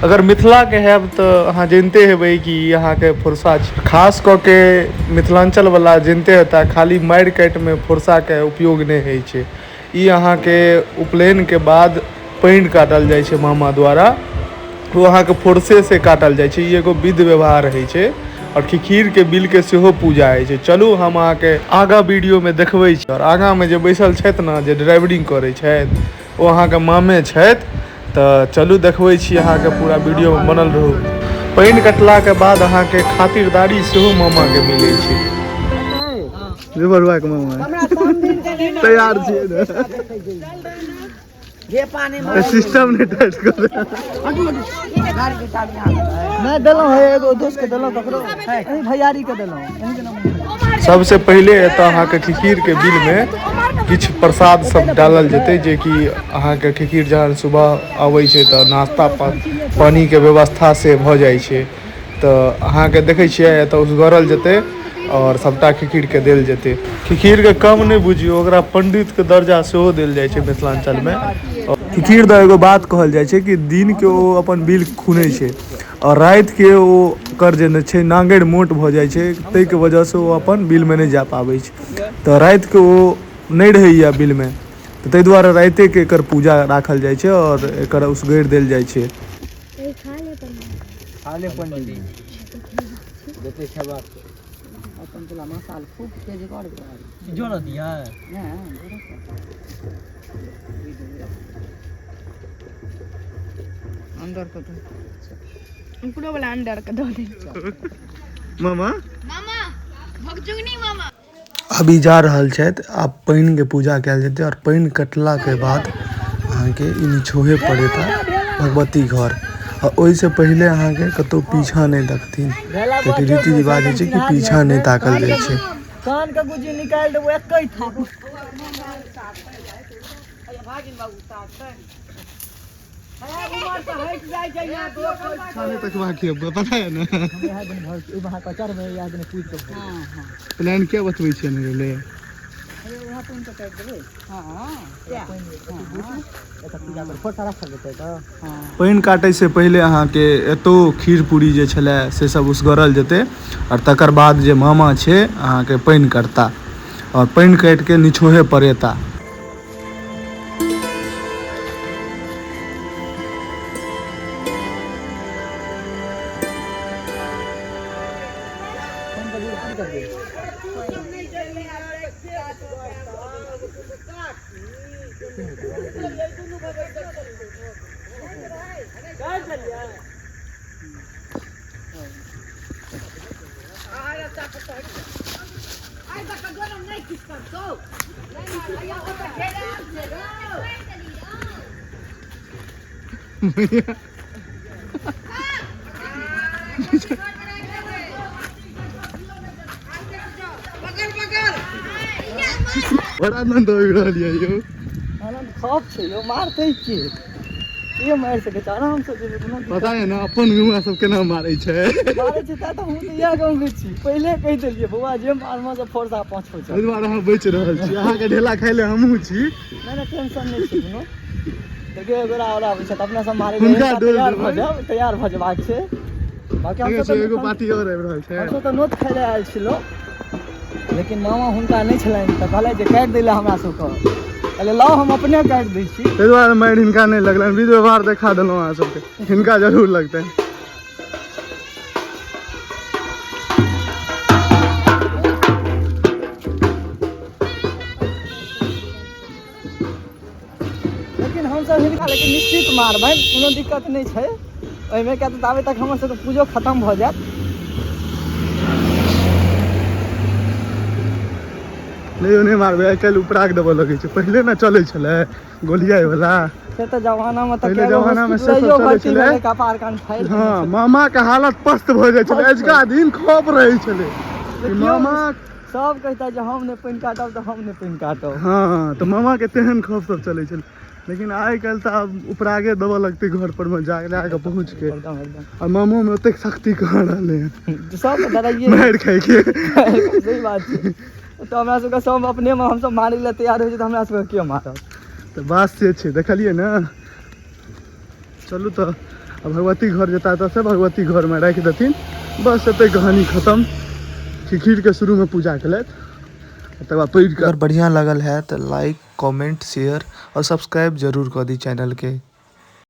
अगर मिथिला के हैब तो अहाँ जानते हेबै कि यहाँ के फुरसा खास कऽ के मिथिलांचल वाला जानते हेता खाली मारि काटि में फुरसा के उपयोग नहीं होइ छै। ई अहाँ के उपनयन के बाद पानि काटल जाइ छै मामा द्वारा, वो अहाँ के फुरसे से काटल जाइ छै। ई एगो विध व्यवहार होइ छै और खिखीर के बिल के सेहो पूजा होइ छै। चलू हम अहाँ के आगा वीडियो में देखबै छी। और आगा में जे बैसल छथि ने, जे ड्राइवरिंग करै छथि, वो अहाँ के मामे छथि। तो चलू देखबै छी अहाँ के पूरा वीडियो में बनल रहू। पानि कटला के बाद अहाँ के खातिरदारी सेहो मामा के मिलै छै। के मामा तैयार छियै ने, सिस्टम ने टच कर नहीं देलो है, एगो दोस्त के देलो, ककरो भैयारी के देलो। सबसे पहले एतऽ अहाँ के खिखीर के बिल में किछु प्रसाद सब डालल जेतै, जे कि अहाँ के खिखीर जहन सुबह आबै छै तऽ नाश्ता पानी के व्यवस्था से भऽ जाइ छै। तऽ अहाँ के देखै छियै एतऽ उसगरल जेतै और सबटा खिखीर के देल जेतै। खिखीर के कम नहीं बुझियो, ओकरा पंडित के दर्जा सेहो देल जाइ छै मिथिलांचल में। खिखीर द एगो बात कहल जाइ छै कि दिन के ओ अपन बिल खुनै छै और राति के ओ कर जे छै नांगेर मोट भऽ जाइ छै, ताहि के वजह से ओ अपन बिल में नहीं जा पाबै छै। तऽ राति के ओ नहीं रहैया बिल में, तऽ ताहि दुआरे राइते के एकर पूजा राखल जाइ छै और एकर उसगैर देल जाइ छै। खाले पंडित देते छबा अपन चला मसाल खूब तेज कर जोड़ दिया ना अंदर को तो पूरा वाला अंदर का दो दे मामा मामा भगजुगनी मामा अभी जा रहल छथि। आब पानि के पूजा कयल जेतै और पानि कटला के बाद अहाँ के ई निछोहे पड़ेता भगवती घर। और ओहिसे पहले अहाँ के कतौ पीछा नहीं देखथिन, क्योंकि रीति रिवाज है कि पीछा नहीं ताकल जाय छै। कान का गुजी निकाल देबो एकई था भागिन बाबू साथ है उमर से हट जाय छै यहां दो खाने तक बाकी है, पता है ना। हम यहां दिन भर ई वहां कचर में याद ने पूछ तो। हां हां प्लान क्या बतबै छियै ने ले अरे वहां तुम तो काट देबे। हां क्या ऐसा पूजा कर फोटा रख देते तो। हां पानि काटै से पहले अहाँ के एतो खीर पूरी जे छले से सब उसगरल जेतै और तकर बाद जे मामा छै अहाँ के पानि करता और पानि काट के निछोहे पड़ेता। बड़ा आनंद हो रहल है यो। आनंद खौफ छै यो, मारते के ये मार सके छै आराम से जे पता है ना अपन हुआ सब केना मारै छै। मारे छै त हम त इया गांव के छी, पहले कहि देलिए बौआ जे मारमा से फोर्सा पाँच हो छै। एहि दुआरे अहाँ बचि रहल छी, अहाँ के ढेला खाइ ले हमहूँ छी। नहीं टेंशन नहीं छै कोनो। देखिए गोरा वाला आबै छै त अपना सब मारे हुनका डोल तैयार भ जेबाक छै। बाकी हम सब एगो पार्टी और आबि रहल छै। हम सब त नोत खाइ ले आयल छिलो, लेकिन मामा हुनका नहीं छलनि त कहले जे काटि दै ले हमरा सबके। अरे लाओ हम अपने काट दै छी। ताहि दुआरे मारि हिनका नहीं लगलनि, विध व्यवहार देखा देलहुँ अहाँ सबके, हिनका जरूर लगतनि। लेकिन हम सब हिनका लेकिन निश्चित मारबै, कोनो दिक्कत नहीं छै ओहिमे, क्या तो ताबे तक हमर सबके पूजो खत्म भ जायत। नहीं मारबै, आइ काल्हि उपराग देबऽ लगै छै, पहिले ना चलै छलै गोलियाई वाला। से तो जमाना में पहिले जमाना में से सब चलै छलै। कपार कान फाड़ि हाँ मामा के हालत पस्त भ जाइ छलै, अजुका दिन खौफ रहै छलै कि मामा सब कहता जे हम ने पानि काटब त हम ने पानि काटब। हाँ तो मामा के तेहन खौफ सब चलै छलै। लेकिन आइ काल्हि तऽ आब उपरागे देबऽ लगतै घर पर में जाके पहुँच के। एकदम एकदम और मामो में ओतेक शक्ति कहाँ रहलै हैं सब डराइए मारि खाइ के। सही बात छै। तो हमरा सबके सब अपने में हम सब मारै ले तैयार हो छै, तो हमरा सबके के मारत। तो बात से छै, देखलिए ना। चलू तो भगवती घर जेता से भगवती घर में रख देथिन। बस एते कहानी खत्म। खिखीर के शुरू में पूजा कलत तक बाद पैर के। अगर बढ़िया लगल है तो लाइक कमेंट शेयर और सब्सक्राइब जरूर कर दी चैनल के।